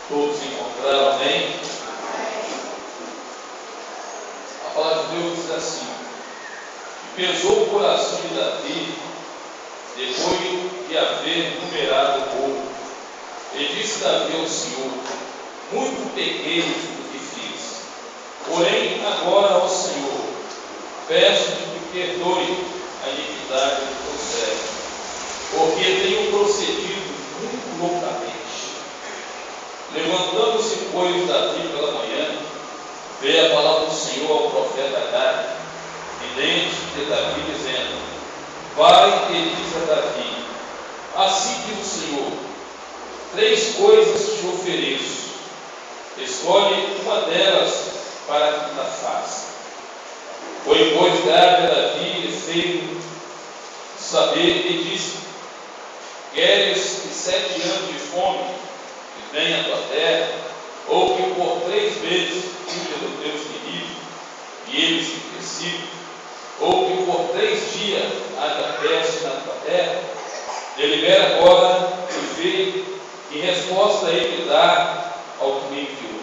Todos se encontraram, amém? A palavra de Deus diz assim: pesou o coração de Davi, depois de haver numerado o povo. E disse Davi ao Senhor: muito pequei do que fiz. Porém, agora, ó Senhor, peço-te que perdoe a iniquidade do teu servo, porque tenho procedido muito loucamente. Levantando-se, pois, Davi pela manhã, veio a palavra do Senhor ao profeta Gade, vidente de Davi, dizendo: vai e diz a Davi: assim diz o Senhor, 3 coisas te ofereço, escolhe uma delas para que te faça. Foi, pois, Gade a Davi e fez saber e disse: queres que 7 anos de fome venha à tua terra, ou que por 3 vezes fuja dos teus inimigos e eles se persigam, ou que por 3 dias haja peste na tua terra? Delibera agora e vê que resposta ele dá ao que me enviou.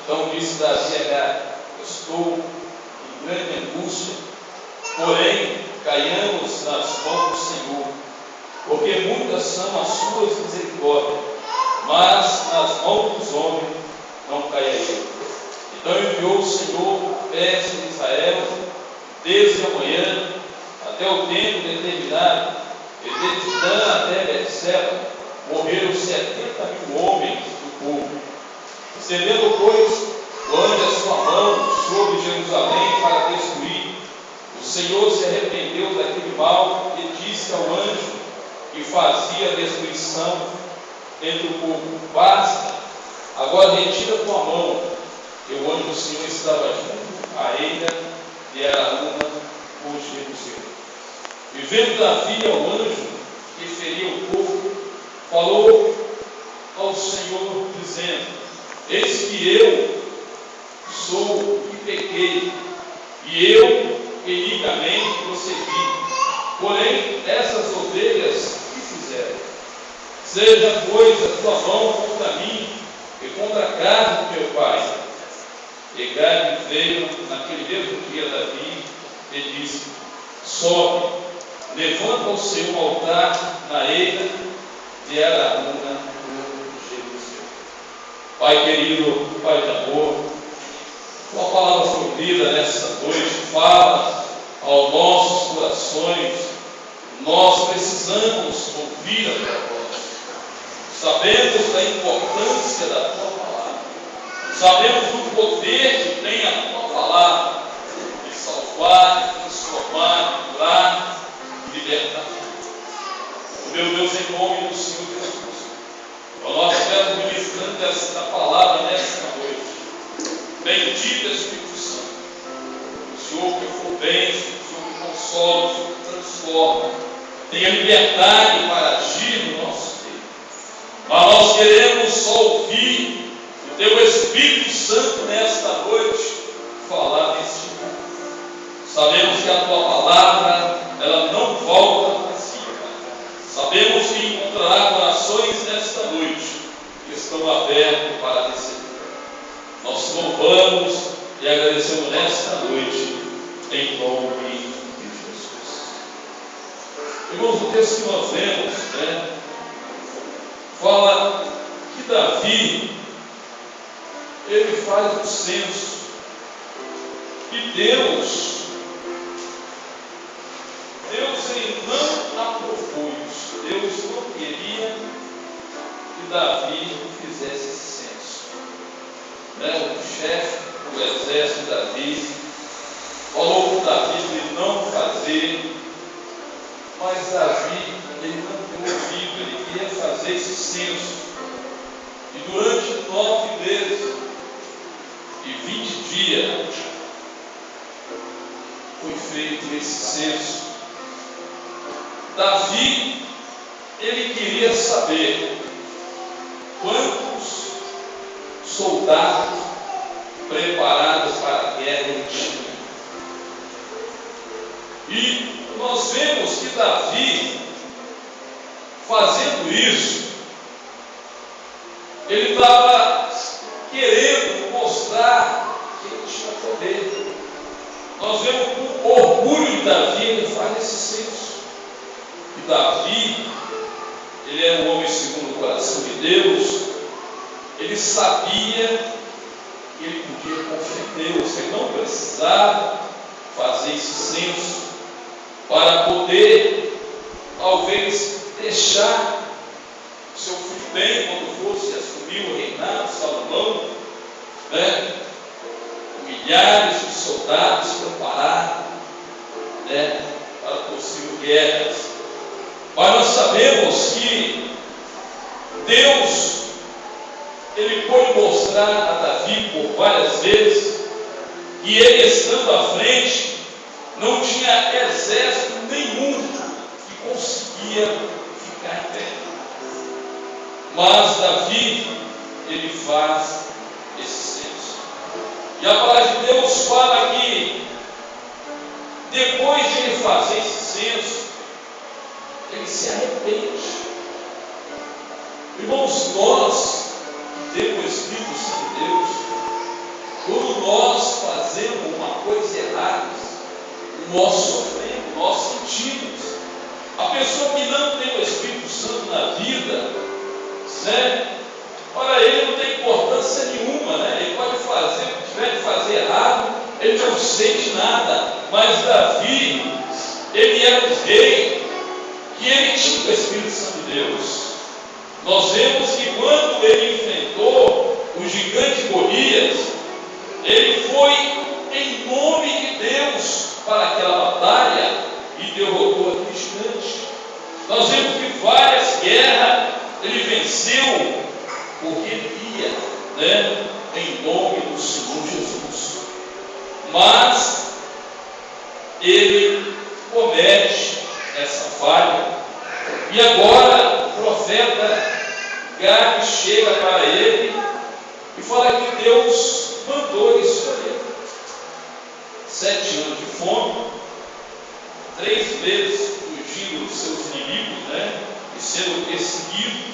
Então disse Davi a Gade: estou em grande angústia, porém caiamos nas mãos do Senhor, porque muitas são as suas misericórdias, mas nas mãos dos homens não cairei. Então enviou o Senhor peste de Israel, desde a manhã até o tempo determinado, e desde Dan até Berseba morreram 70.000 homens do povo. Estendendo, pois, o anjo a sua mão sobre Jerusalém para destruir, o Senhor se arrependeu daquele mal e disse ao anjo que fazia a destruição entre o povo: basta, agora retira tua mão. E o anjo do Senhor estava junto à eira de Araúna, por Jerusalém. E vendo Davi ao anjo que feria o povo, falou ao Senhor, dizendo: eis que eu sou o que pequei, e eu inicamente procedi. Porém, essas ovelhas que fizeram? Seja, pois, a tua mão contra mim e contra a casa do meu pai. E Gade veio naquele mesmo dia Davi e disse: sobe, levanta o seu altar na eira de Araúna, por Jerusalém. Pai querido, Pai de amor, tua palavra foi lida nesta noite, fala aos nossos corações. Nós precisamos ouvir a tua voz. Sabemos da importância da tua palavra, sabemos do poder que tem a tua palavra de salvar, de transformar, de curar, de libertar. Meu Deus, em nome do Senhor Jesus, nós estamos ministrando esta palavra nesta noite. Bendito Espírito Santo, o Senhor que fortalece, o Senhor que consola, o Senhor que transforma, tenha liberdade para agir no nosso meio. Mas nós queremos só ouvir o teu Espírito Santo nesta noite falar neste mundo. Sabemos que a tua palavra, ela não volta vazia. Sabemos que encontrará corações nesta noite que estão abertos para receber. Nós louvamos e agradecemos nesta noite, em nome de Jesus. Irmãos, o texto que nós vemos, fala que Davi, ele faz um censo, e Deus ele não aprovou isso. Deus não queria que Davi fizesse esse censo. O chefe do exército, Davi, falou para Davi de não fazer, mas Davi ele não deu ouvido, ele queria fazer esse censo. E durante 9 meses e 20 dias foi feito esse censo. Davi, ele queria saber quantos soldados preparados para a guerra ele tinha. E nós vemos que Davi, fazendo isso, ele estava querendo mostrar que ele tinha poder. Nós vemos o orgulho de Davi, ele faz esse senso. E Davi, ele era um homem segundo o coração de Deus, ele sabia que ele podia confiar em Deus, ele não precisava fazer esse senso para poder, talvez, deixar o seu filho bem quando fosse assumir o reinado, Salomão, né? Milhares de soldados preparados, né, para possível guerras. Mas nós sabemos que Deus, ele pôde mostrar a Davi por várias vezes que ele, estando à frente, não tinha exército nenhum que conseguia ficar em pé. Mas Davi, ele faz esse senso. E a palavra de Deus fala que, depois de ele fazer esse senso, ele se arrepende. Irmãos, nós que temos o Espírito Santo de Deus, quando nós fazemos uma coisa errada, nós sofremos, nós sentimos. A pessoa que não tem o Espírito Santo na vida, né, para ele não tem importância nenhuma, né? Ele pode fazer o que tiver de fazer errado, ele não sente nada. Mas Davi, ele era o rei, que ele tinha o Espírito Santo de Deus. Nós vemos que quando ele enfrentou o gigante Golias, ele foi em nome de Deus para aquela batalha e derrotou aquele gigante. Nós vemos que várias guerras ele venceu, porque ele ia, né, em nome do Senhor Jesus. Mas ele comete essa falha, e agora o profeta Gade chega para ele e fala que Deus mandou ele escolher 7 anos de fome, 3 vezes fugindo dos seus inimigos, né, e sendo perseguido,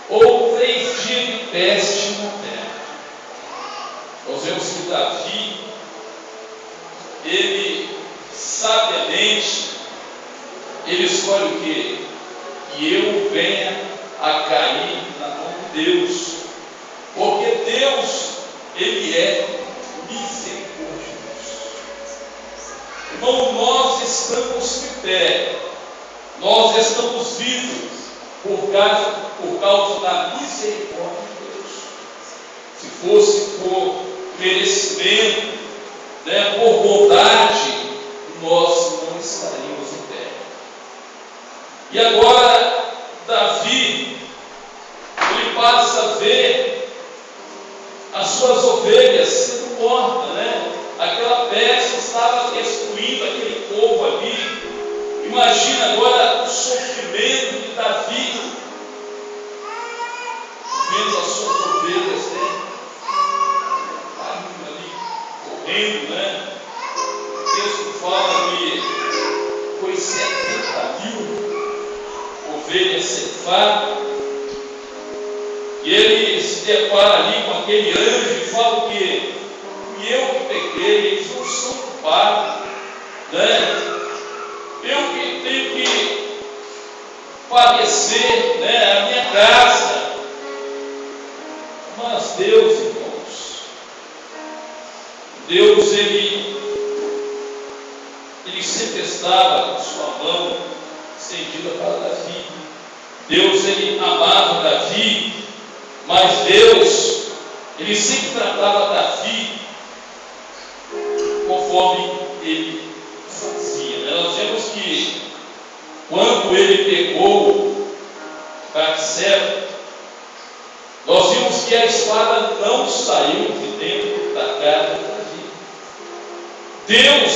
ou 3 dias de peste na terra. Nós vemos que Davi, ele sabiamente, ele escolhe o quê? Que eu venha a cair na mão de Deus, porque Deus, ele é misericordioso. Irmão, nós estamos de pé, nós estamos vivos por causa da misericórdia de Deus. Se fosse por merecimento, né, por bondade, nós não estaríamos em pé. E agora Davi, ele passa a ver as suas ovelhas sendo mortas, né? Aquela peste estava destruindo aquele povo ali. Imagina agora o sofrimento de Davi, vendo as suas ovelhas, né, ali correndo, né? O texto fala que foi 70.000 ovelhas cefadas, e ele se depara ali com aquele anjo e fala o quê? Fui eu que pequei, eles não são culpados, né? Eu que tenho que padecer, né, a minha casa. Mas Deus, irmãos, Deus, ele sempre estava com sua mão estendida para Davi. Deus, ele amava Davi, mas Deus, ele sempre tratava Davi conforme ele fazia, né? Nós vemos que quando ele pegou Batseba, nós vimos que a espada não saiu de dentro da casa de Davi. Deus,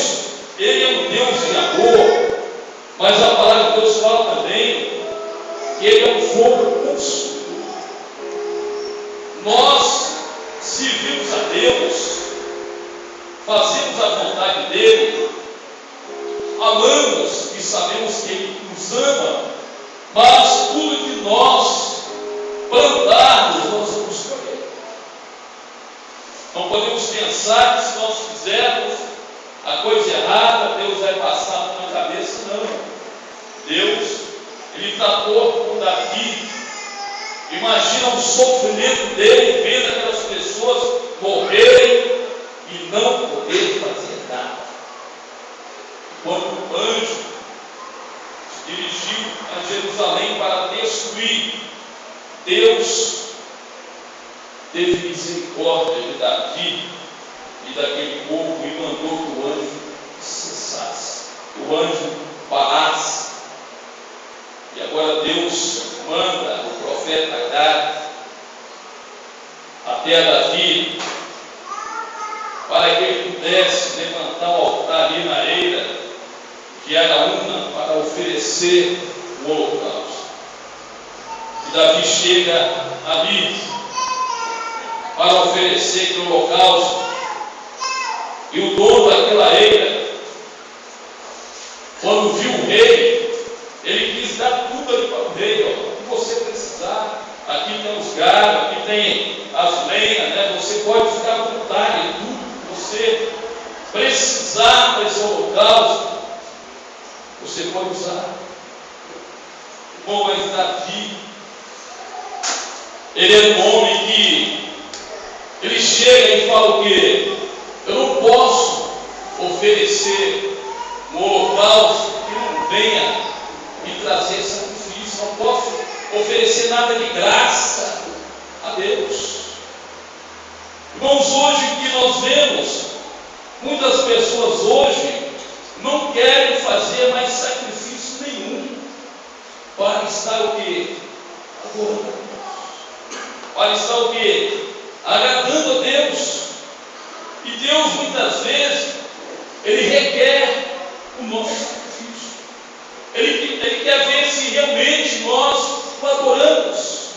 ele é um Deus de amor, mas a palavra de Deus fala também que ele é um fogo consumidor. Nós servimos a Deus, fazemos a vontade dele, amamos e sabemos que ele nos ama, mas tudo que nós plantarmos pensar que se nós fizermos a coisa errada, Deus vai passar a mão na cabeça. Não. Deus, Ele tratou com Davi. Imagina o sofrimento dele vendo aquelas pessoas morrerem e não poder fazer nada. Quando o anjo se dirigiu a Jerusalém para destruir, Deus teve misericórdia de Davi e daquele povo e mandou que o anjo cessasse, que o anjo parasse. E agora Deus manda o profeta Gad até Davi para que ele pudesse levantar um altar ali na eira de Araúna para oferecer o holocausto. E Davi chega ali para oferecer aquele holocausto, e o dono daquela eira, quando viu o rei, ele quis dar tudo ali para o rei. Ó, o que você precisar, aqui tem os gados, aqui tem as lenhas, né? Você pode ficar à vontade, tudo que você precisar para esse holocausto, você pode usar. Bom, mas Davi, ele é um homem que ele chega e fala o quê? Eu não posso oferecer um holocausto que não venha me trazer sacrifício. Não posso oferecer nada de graça a Deus. Irmãos, hoje o que nós vemos, muitas pessoas hoje não querem fazer mais sacrifício nenhum para estar o quê? Adorando a Deus. Para estar o quê? Agradando a Deus. E Deus muitas vezes Ele requer o nosso sacrifício. Ele quer ver se realmente nós o adoramos.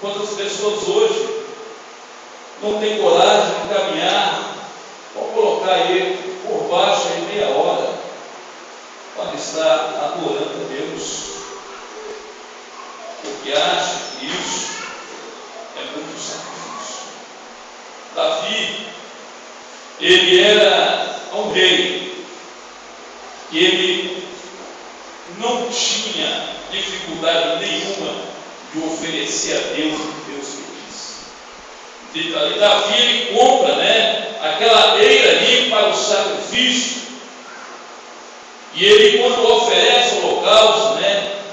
Quantas pessoas hoje não têm coragem de caminhar, ou colocar ele por baixo em meia hora para estar adorando a Deus, porque acha que isso é muito sacrifício. Davi, ele era um rei, que ele não tinha dificuldade nenhuma de oferecer a Deus o que Deus quis. E Davi, ele compra, aquela eira ali para o sacrifício, e ele, quando oferece o holocausto,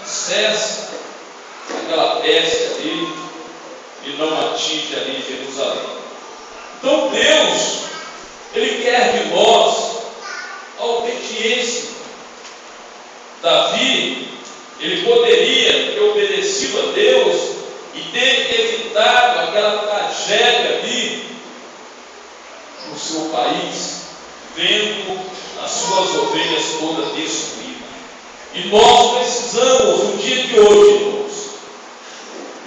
cessa aquela peste ali e não atinge ali Jerusalém. Então Deus, Ele quer de nós a obediência. Davi, ele poderia ter obedecido a Deus e ter evitado aquela tragédia ali no seu país, vendo as suas ovelhas todas destruídas. E nós precisamos, no dia de hoje, irmãos,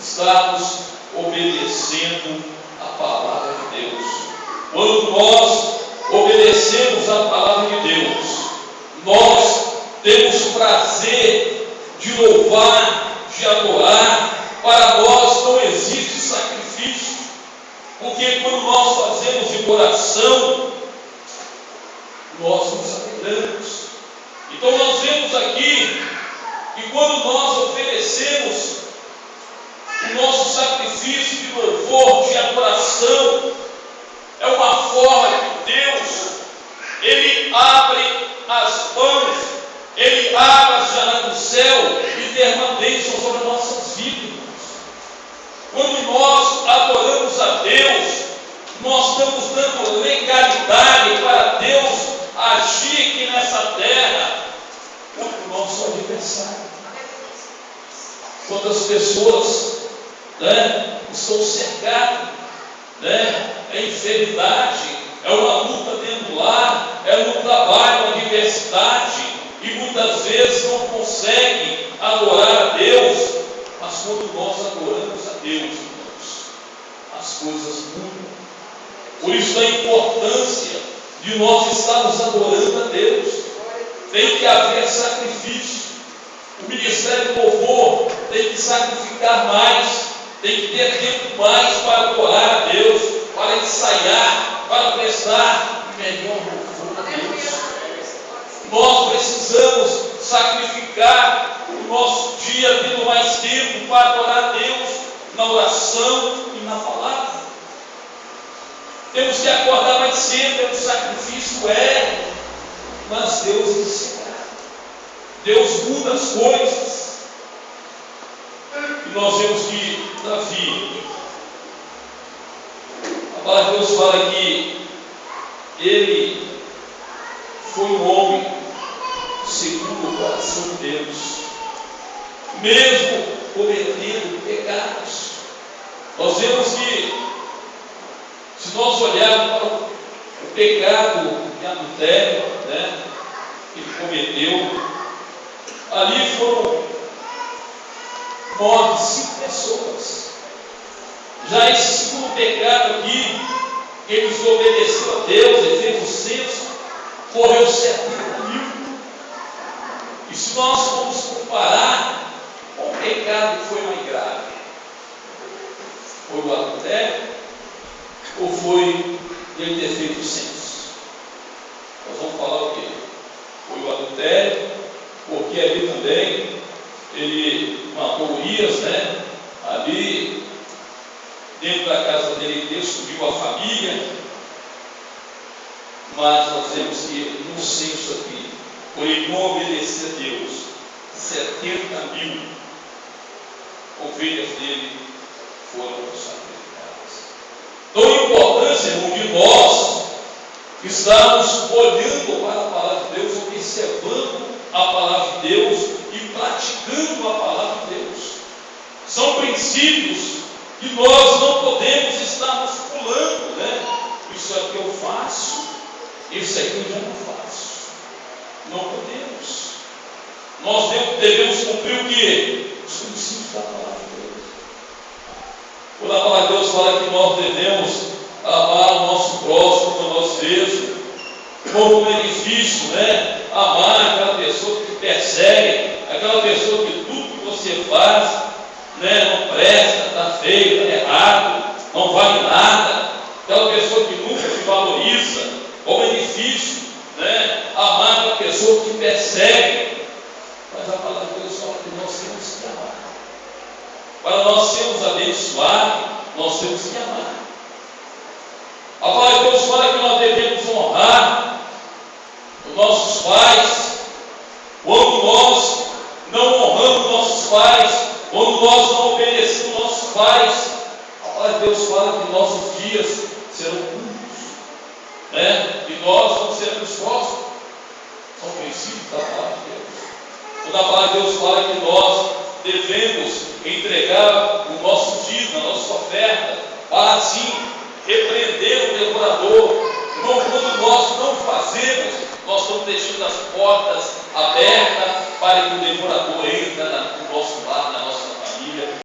estarmos obedecendo a palavra de Deus. Quando nós obedecemos a palavra de Deus, nós temos prazer de louvar, de adorar. Para nós não existe sacrifício, porque quando nós fazemos de coração, nós nos alegramos. Então nós vemos aqui que quando nós oferecemos o nosso sacrifício de louvor, de adoração, é uma forma que Deus, Ele abre as mãos, Ele abre as janelas do céu e derrama bênção sobre as nossas vidas. Quando nós adoramos a Deus, nós estamos dando legalidade para Deus agir aqui nessa terra contra o nosso adversário. Quantas pessoas estão cercadas, é enfermidade, é uma luta dentro do lar, é no trabalho, uma adversidade, e muitas vezes não conseguem adorar a Deus. Mas quando nós adoramos a Deus, irmãos, as coisas mudam. Por isso a importância de nós estarmos adorando a Deus. Tem que haver sacrifício. O ministério do louvor tem que sacrificar mais, tem que ter tempo mais para adorar a Deus. para ensaiar, para prestar o melhor louvor a Deus. Nós precisamos sacrificar o nosso dia, tendo mais tempo para adorar a Deus na oração e na palavra. Temos que acordar mais cedo, é um sacrifício, mas Deus ensina. Deus muda as coisas. E nós vemos que Davi, a palavra de Deus fala que ele foi um homem segundo o coração de Deus, mesmo cometendo pecados. Nós vemos que, se nós olharmos para o pecado de adultério, que ele cometeu, ali foram mortes de 5 pessoas. Já esse segundo pecado aqui, que ele desobedeceu a Deus, ele fez o censo, morreu 70.000. E se nós formos comparar com o pecado que foi mais grave, foi o adultério ou foi ele ter feito o censo? Nós vamos falar o quê? Foi o adultério, porque ali também ele matou Urias, ali dentro da casa dele, ele destruiu a família. Mas nós vemos que no censo aqui, por ele não obedecer a Deus, 70.000 ovelhas dele foram sacrificadas. Então a importância, irmão, de nós estarmos olhando para a palavra de Deus, observando a palavra de Deus e praticando a palavra de Deus. São princípios que nós não podemos estarmos pulando, Isso é o que eu faço, isso aqui eu já não faço. Não podemos. Nós devemos cumprir o quê? Os princípios da palavra de Deus. Quando a palavra de Deus fala que nós devemos amar o nosso próximo como nós mesmos, como benefício, amar aquela pessoa que te persegue, aquela pessoa que tudo que você faz, não presta, está feio, está errado, não vale nada, aquela pessoa que nunca te valoriza, como benefício, amar aquela pessoa que te persegue. Mas a palavra de Deus fala que nós temos que amar. Para nós sermos abençoados, nós temos que amar. A palavra de Deus fala que nós devemos honrar os nossos pais. Quando nós não honramos nossos pais, quando nós não obedecemos nossos pais, a palavra de Deus fala que nossos dias serão curtos, e nós não seremos próximos. São princípios da palavra de Deus. Quando a palavra de Deus fala que nós devemos entregar o nosso dízimo, a nossa oferta, para assim repreender o devorador. Não, quando nós não fazemos, nós estamos deixando as portas abertas para que o devorador entre no nosso lar, na nossa família,